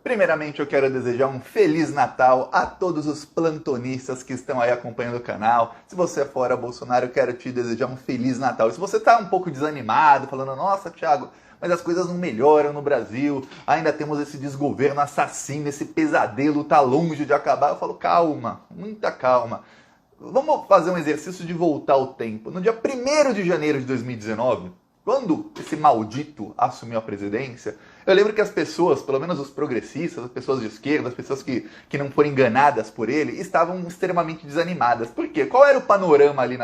Primeiramente, eu quero desejar um Feliz Natal a todos os plantonistas que estão aí acompanhando o canal. Se você é fora Bolsonaro, eu quero te desejar um Feliz Natal. E se você está um pouco desanimado, falando, nossa, Thiago, mas as coisas não melhoram no Brasil, ainda temos esse desgoverno assassino, esse pesadelo está longe de acabar, eu falo, calma, muita calma. Vamos fazer um exercício de voltar ao tempo. No dia 1º de janeiro de 2019, quando esse maldito assumiu a presidência, eu lembro que as pessoas, pelo menos os progressistas, as pessoas de esquerda, as pessoas que não foram enganadas por ele, estavam extremamente desanimadas. Por quê? Qual era o panorama ali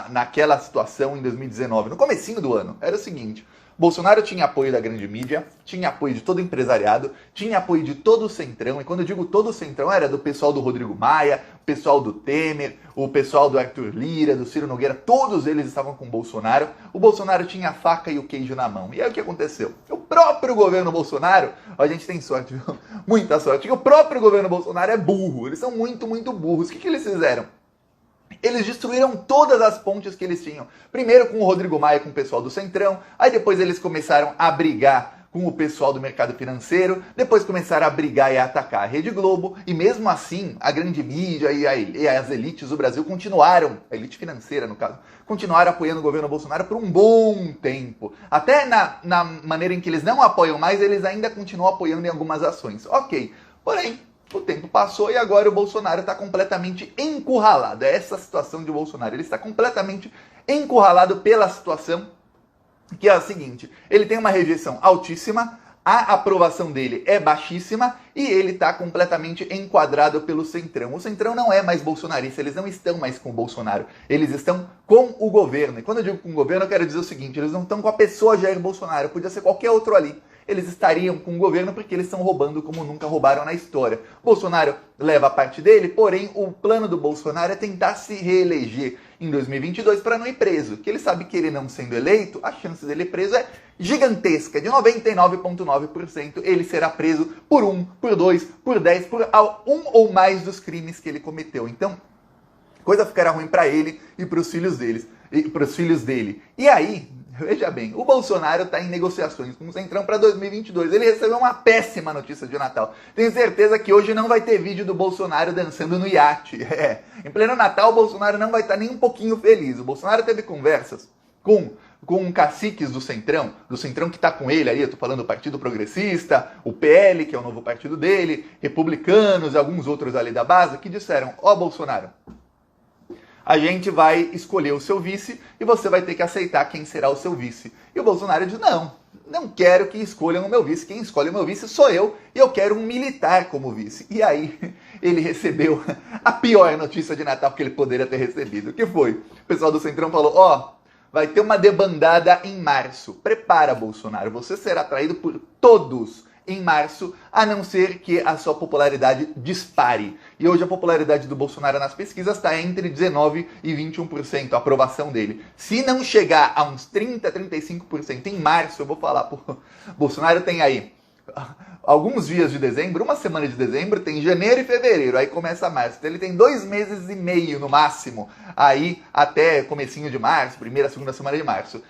naquela situação em 2019? No comecinho do ano, era o seguinte: Bolsonaro tinha apoio da grande mídia, tinha apoio de todo o empresariado, tinha apoio de todo o Centrão, e quando eu digo todo o Centrão, era do pessoal do Rodrigo Maia, o pessoal do Temer, o pessoal do Arthur Lira, do Ciro Nogueira, todos eles estavam com o Bolsonaro. O Bolsonaro tinha a faca e o queijo na mão. E aí o que aconteceu? O próprio governo Bolsonaro, a gente tem sorte, viu? Muita sorte, que o próprio governo Bolsonaro é burro, eles são muito, muito burros. O que eles fizeram? Eles destruíram todas as pontes que eles tinham. Primeiro com o Rodrigo Maia, com o pessoal do Centrão. Aí depois eles começaram a brigar com o pessoal do mercado financeiro. Depois começaram a brigar e a atacar a Rede Globo. E mesmo assim, a grande mídia e as elites do Brasil continuaram, a elite financeira no caso, continuaram apoiando o governo Bolsonaro por um bom tempo. Até na maneira em que eles não apoiam mais, eles ainda continuam apoiando em algumas ações. Ok, porém, o tempo passou e agora o Bolsonaro está completamente encurralado. É essa a situação de Bolsonaro. Ele está completamente encurralado pela situação que é a seguinte: ele tem uma rejeição altíssima, a aprovação dele é baixíssima e ele está completamente enquadrado pelo Centrão. O Centrão não é mais bolsonarista, eles não estão mais com o Bolsonaro, eles estão com o governo. E quando eu digo com o governo, eu quero dizer o seguinte: eles não estão com a pessoa Jair Bolsonaro, podia ser qualquer outro ali. Eles estariam com o governo porque eles estão roubando como nunca roubaram na história. Bolsonaro leva a parte dele, porém o plano do Bolsonaro é tentar se reeleger em 2022 para não ir preso. Que ele sabe que ele não sendo eleito, a chance dele ir preso é gigantesca, de 99,9%. Ele será preso por 1, por 2, por 10, por um ou mais dos crimes que ele cometeu. Então, coisa ficará ruim para ele e para os filhos dele. E aí, veja bem, o Bolsonaro está em negociações com o Centrão para 2022. Ele recebeu uma péssima notícia de Natal. Tenho certeza que hoje não vai ter vídeo do Bolsonaro dançando no iate. Em pleno Natal, o Bolsonaro não vai estar nem um pouquinho feliz. O Bolsonaro teve conversas com caciques do Centrão que está com ele aí, eu estou falando do Partido Progressista, o PL, que é o novo partido dele, republicanos e alguns outros ali da base, que disseram: ó, Bolsonaro, a gente vai escolher o seu vice e você vai ter que aceitar quem será o seu vice. E o Bolsonaro diz: não quero que escolham o meu vice. Quem escolhe o meu vice sou eu e eu quero um militar como vice. E aí ele recebeu a pior notícia de Natal que ele poderia ter recebido. Que foi? O pessoal do Centrão falou: vai ter uma debandada em março. Prepara, Bolsonaro, você será traído por todos em março, a não ser que a sua popularidade dispare. E hoje a popularidade do Bolsonaro nas pesquisas está entre 19% e 21%, a aprovação dele. Se não chegar a uns 30%, 35% em março, eu vou falar, Bolsonaro tem aí alguns dias de dezembro, uma semana de dezembro, tem janeiro e fevereiro, aí começa março. Então ele tem 2 meses e meio no máximo, aí até comecinho de março, primeira, segunda semana de março.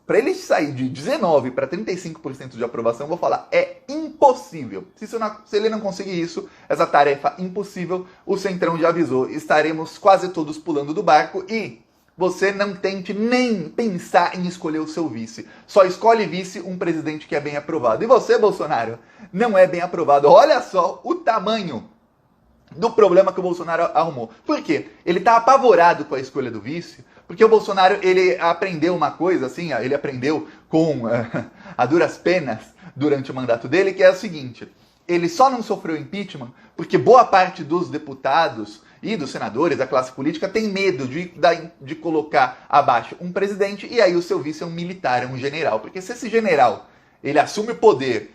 Para ele sair de 19% para 35% de aprovação, eu vou falar, é impossível. Se ele não conseguir isso, essa tarefa impossível, o Centrão já avisou, estaremos quase todos pulando do barco e você não tente nem pensar em escolher o seu vice. Só escolhe vice um presidente que é bem aprovado. E você, Bolsonaro, não é bem aprovado. Olha só o tamanho do problema que o Bolsonaro arrumou. Por quê? Ele está apavorado com a escolha do vice, porque o Bolsonaro, ele aprendeu uma coisa, assim, ele aprendeu a duras penas durante o mandato dele, que é o seguinte: ele só não sofreu impeachment porque boa parte dos deputados e dos senadores, da classe política, tem medo de colocar abaixo um presidente e aí o seu vice é um militar, é um general. Porque se esse general, ele assume o poder,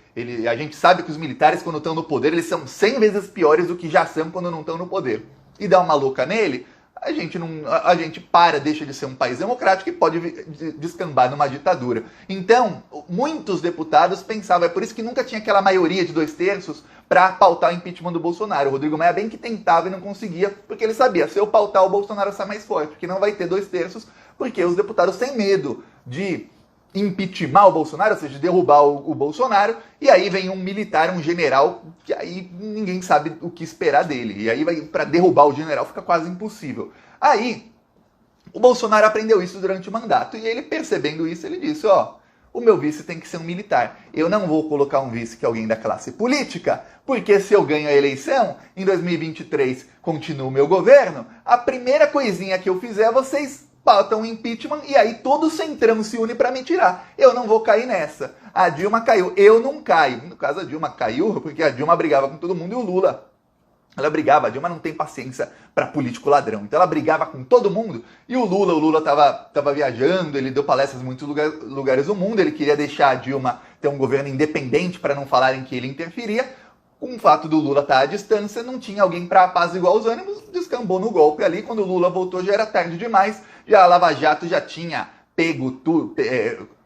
a gente sabe que os militares, quando estão no poder, eles são 100 vezes piores do que já são quando não estão no poder. E dá uma louca nele, a gente deixa de ser um país democrático e pode descambar numa ditadura. Então, muitos deputados pensavam, é por isso que nunca tinha aquela maioria de 2/3 para pautar o impeachment do Bolsonaro. O Rodrigo Maia bem que tentava e não conseguia, porque ele sabia, se eu pautar o Bolsonaro sai mais forte, porque não vai ter 2/3, porque os deputados têm medo de impeachment o Bolsonaro, ou seja, derrubar o Bolsonaro, e aí vem um militar, um general, que aí ninguém sabe o que esperar dele. E aí para derrubar o general fica quase impossível. Aí o Bolsonaro aprendeu isso durante o mandato, e ele, percebendo isso, ele disse, ó, o meu vice tem que ser um militar. Eu não vou colocar um vice que é alguém da classe política, porque se eu ganho a eleição, em 2023 continua o meu governo, a primeira coisinha que eu fizer, vocês botam um impeachment e aí todo o centrão se une para me tirar. Eu não vou cair nessa. A Dilma caiu, eu não caio. No caso, a Dilma caiu porque a Dilma brigava com todo mundo e o Lula... Ela brigava, a Dilma não tem paciência para político ladrão. Então ela brigava com todo mundo. E o Lula tava viajando, ele deu palestras em muitos lugares do mundo, ele queria deixar a Dilma ter um governo independente para não falarem que ele interferia. Com o fato do Lula estar à distância, não tinha alguém para apaziguar os ânimos, descambou no golpe ali. Quando o Lula voltou já era tarde demais, já a Lava Jato já tinha pego tudo,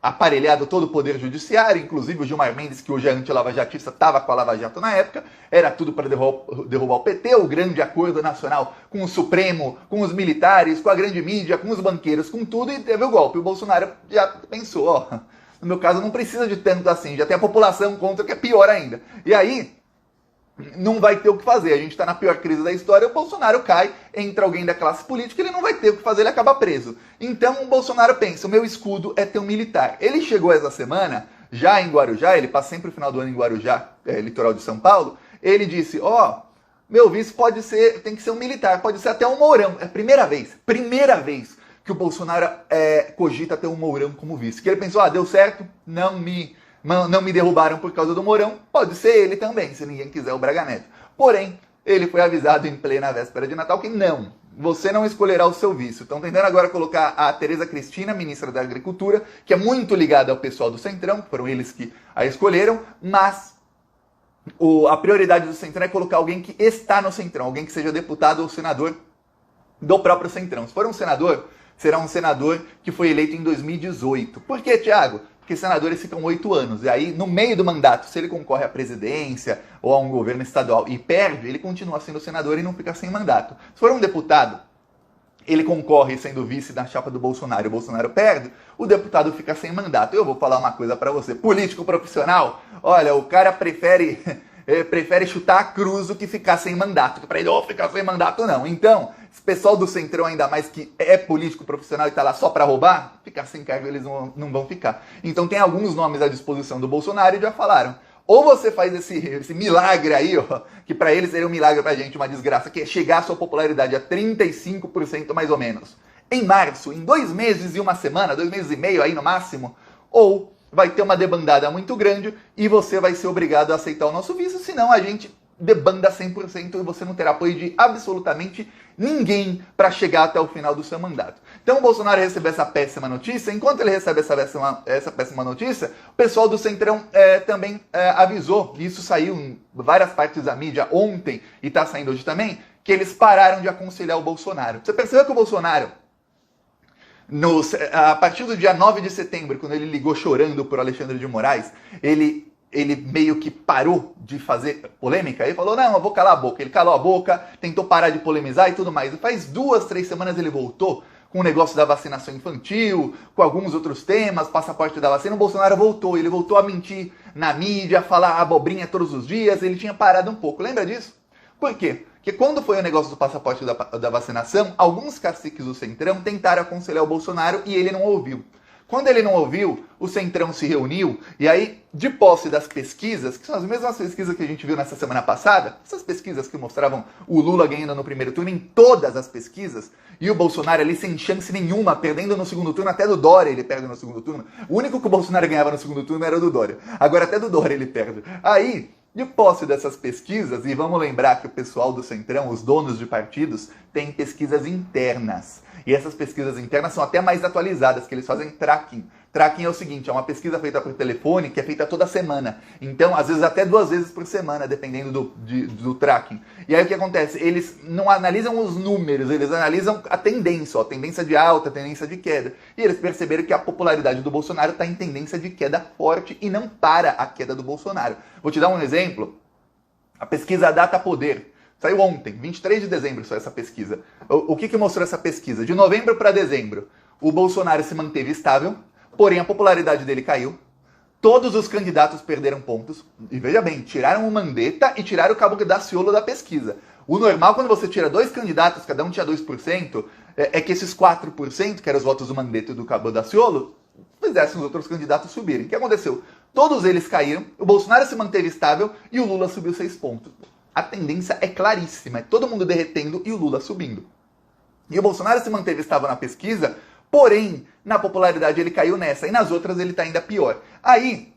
aparelhado todo o poder judiciário, inclusive o Gilmar Mendes, que hoje é anti-lavajatista, estava com a Lava Jato na época, era tudo para derrubar o PT, o grande acordo nacional com o Supremo, com os militares, com a grande mídia, com os banqueiros, com tudo, e teve o golpe. O Bolsonaro já pensou, ó, no meu caso não precisa de tanto assim, já tem a população contra, que é pior ainda. E aí, não vai ter o que fazer, a gente está na pior crise da história, o Bolsonaro cai, entra alguém da classe política, ele não vai ter o que fazer, ele acaba preso. Então o Bolsonaro pensa, o meu escudo é ter um militar. Ele chegou essa semana, já em Guarujá, ele passa sempre o final do ano em Guarujá, litoral de São Paulo, ele disse, ó, meu vice pode ser, tem que ser um militar, pode ser até um Mourão. É a primeira vez que o Bolsonaro cogita ter um Mourão como vice. Que ele pensou, ah, deu certo, não me derrubaram por causa do Mourão, pode ser ele também, se ninguém quiser o Braga Neto. Porém, ele foi avisado em plena véspera de Natal que não, você não escolherá o seu vice. Estão tentando agora colocar a Tereza Cristina, ministra da Agricultura, que é muito ligada ao pessoal do Centrão, foram eles que a escolheram, mas a prioridade do Centrão é colocar alguém que está no Centrão, alguém que seja deputado ou senador do próprio Centrão. Se for um senador, será um senador que foi eleito em 2018. Por quê, Thiago? Porque senadores ficam 8 anos, e aí no meio do mandato, se ele concorre à presidência ou a um governo estadual e perde, ele continua sendo senador e não fica sem mandato. Se for um deputado, ele concorre sendo vice na chapa do Bolsonaro e o Bolsonaro perde, o deputado fica sem mandato. Eu vou falar uma coisa pra você, político profissional, olha, o cara prefere chutar a cruz do que ficar sem mandato, que pra ele, ficar sem mandato não. Então, esse pessoal do Centrão, ainda mais que é político profissional e tá lá só pra roubar, ficar sem cargo eles não vão ficar. Então tem alguns nomes à disposição do Bolsonaro e já falaram, ou você faz esse milagre aí, ó, que pra eles seria um milagre pra gente, uma desgraça, que é chegar a sua popularidade a 35% mais ou menos. Em março, em 2 meses e 1 semana, 2 meses e meio aí no máximo, ou vai ter uma debandada muito grande e você vai ser obrigado a aceitar o nosso vice, senão a gente debanda 100% e você não terá apoio de absolutamente ninguém para chegar até o final do seu mandato. Então o Bolsonaro recebeu essa péssima notícia, enquanto ele recebe essa péssima notícia, o pessoal do Centrão também avisou, e isso saiu em várias partes da mídia ontem e está saindo hoje também, que eles pararam de aconselhar o Bolsonaro. Você percebeu que o Bolsonaro, a partir do dia 9 de setembro, quando ele ligou chorando por Alexandre de Moraes, ele meio que parou de fazer polêmica, ele falou, não, eu vou calar a boca. Ele calou a boca, tentou parar de polemizar e tudo mais. E faz 2, 3 semanas ele voltou com o negócio da vacinação infantil, com alguns outros temas, passaporte da vacina. O Bolsonaro voltou, ele voltou a mentir na mídia, a falar abobrinha todos os dias, ele tinha parado um pouco. Lembra disso? Por quê? Porque quando foi o negócio do passaporte da vacinação, alguns caciques do Centrão tentaram aconselhar o Bolsonaro e ele não ouviu. Quando ele não ouviu, o Centrão se reuniu e aí, de posse das pesquisas, que são as mesmas pesquisas que a gente viu nessa semana passada, essas pesquisas que mostravam o Lula ganhando no primeiro turno em todas as pesquisas, e o Bolsonaro ali sem chance nenhuma, perdendo no segundo turno, até do Dória ele perde no segundo turno. O único que o Bolsonaro ganhava no segundo turno era o do Dória. Agora até do Dória ele perde. Aí, de posse dessas pesquisas, e vamos lembrar que o pessoal do Centrão, os donos de partidos, têm pesquisas internas. E essas pesquisas internas são até mais atualizadas, que eles fazem tracking. Tracking é o seguinte, é uma pesquisa feita por telefone, que é feita toda semana. Então, às vezes até 2 vezes por semana, dependendo do tracking. E aí o que acontece? Eles não analisam os números, eles analisam a tendência, ó, tendência de alta, tendência de queda. E eles perceberam que a popularidade do Bolsonaro está em tendência de queda forte e não para a queda do Bolsonaro. Vou te dar um exemplo. A pesquisa Data Poder. Saiu ontem, 23 de dezembro, só essa pesquisa. O que mostrou essa pesquisa? De novembro para dezembro, o Bolsonaro se manteve estável, porém a popularidade dele caiu. Todos os candidatos perderam pontos. E veja bem, tiraram o Mandetta e tiraram o Cabo Daciolo da pesquisa. O normal, quando você tira 2 candidatos, cada um tinha 2%, é que esses 4%, que eram os votos do Mandetta e do Cabo Daciolo, fizessem os outros candidatos subirem. O que aconteceu? Todos eles caíram, o Bolsonaro se manteve estável e o Lula subiu 6 pontos. A tendência é claríssima, é todo mundo derretendo e o Lula subindo. E o Bolsonaro se manteve estável na pesquisa, porém, na popularidade ele caiu nessa, e nas outras ele está ainda pior. Aí,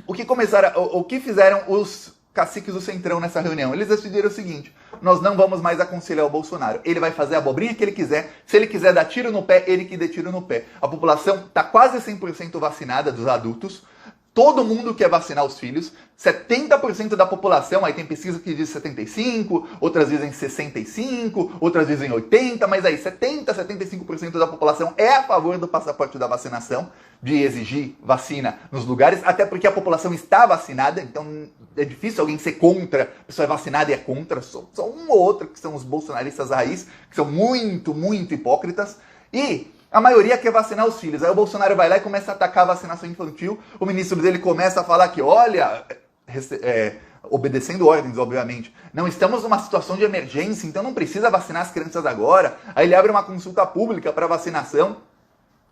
o que fizeram os caciques do Centrão nessa reunião? Eles decidiram o seguinte: nós não vamos mais aconselhar o Bolsonaro. Ele vai fazer a abobrinha que ele quiser. Se ele quiser dar tiro no pé, ele que dê tiro no pé. A população está quase 100% vacinada dos adultos. Todo mundo quer vacinar os filhos. 70% da população, aí tem pesquisa que diz 75%, outras dizem 65%, outras dizem 80%, mas aí 75% da população é a favor do passaporte da vacinação, de exigir vacina nos lugares, até porque a população está vacinada, então é difícil alguém ser contra, a pessoa é vacinada e é contra, só um ou outro que são os bolsonaristas raiz, que são muito, muito hipócritas, e a maioria quer vacinar os filhos. Aí o Bolsonaro vai lá e começa a atacar a vacinação infantil. O ministro dele começa a falar que, olha, obedecendo ordens, obviamente, não estamos numa situação de emergência, então não precisa vacinar as crianças agora. Aí ele abre uma consulta pública para vacinação.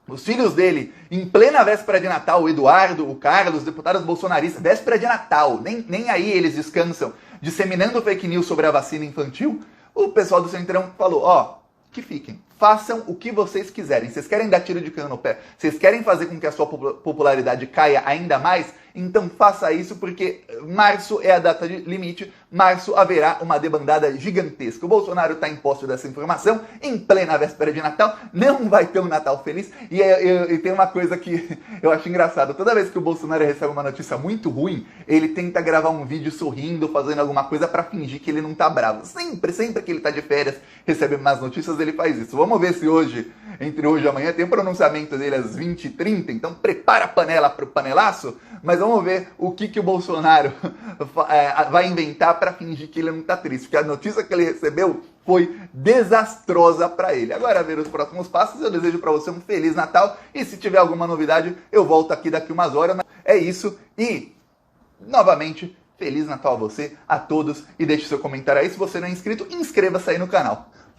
Os filhos dele, em plena véspera de Natal, o Eduardo, o Carlos, deputados bolsonaristas, véspera de Natal, nem aí eles descansam, disseminando fake news sobre a vacina infantil. O pessoal do Centrão falou, ó, que fiquem. Façam o que vocês quiserem. Vocês querem dar tiro de canhão no pé? Vocês querem fazer com que a sua popularidade caia ainda mais? Então faça isso, porque março é a data de limite. Março haverá uma debandada gigantesca. O Bolsonaro está em posse dessa informação, em plena véspera de Natal. Não vai ter um Natal feliz. E tem uma coisa que eu acho engraçado. Toda vez que o Bolsonaro recebe uma notícia muito ruim, ele tenta gravar um vídeo sorrindo, fazendo alguma coisa para fingir que ele não tá bravo. Sempre que ele tá de férias, recebe más notícias, ele faz isso. Vamos ver se hoje, entre hoje e amanhã, tem o pronunciamento dele às 20h30. Então prepara a panela pro panelaço. Mas vamos ver o que o Bolsonaro vai inventar para fingir que ele não tá triste. Porque a notícia que ele recebeu foi desastrosa para ele. Agora, ver os próximos passos, eu desejo para você um Feliz Natal. E se tiver alguma novidade, eu volto aqui daqui umas horas. É isso. E, novamente, Feliz Natal a você, a todos. E deixe seu comentário aí. Se você não é inscrito, inscreva-se aí no canal.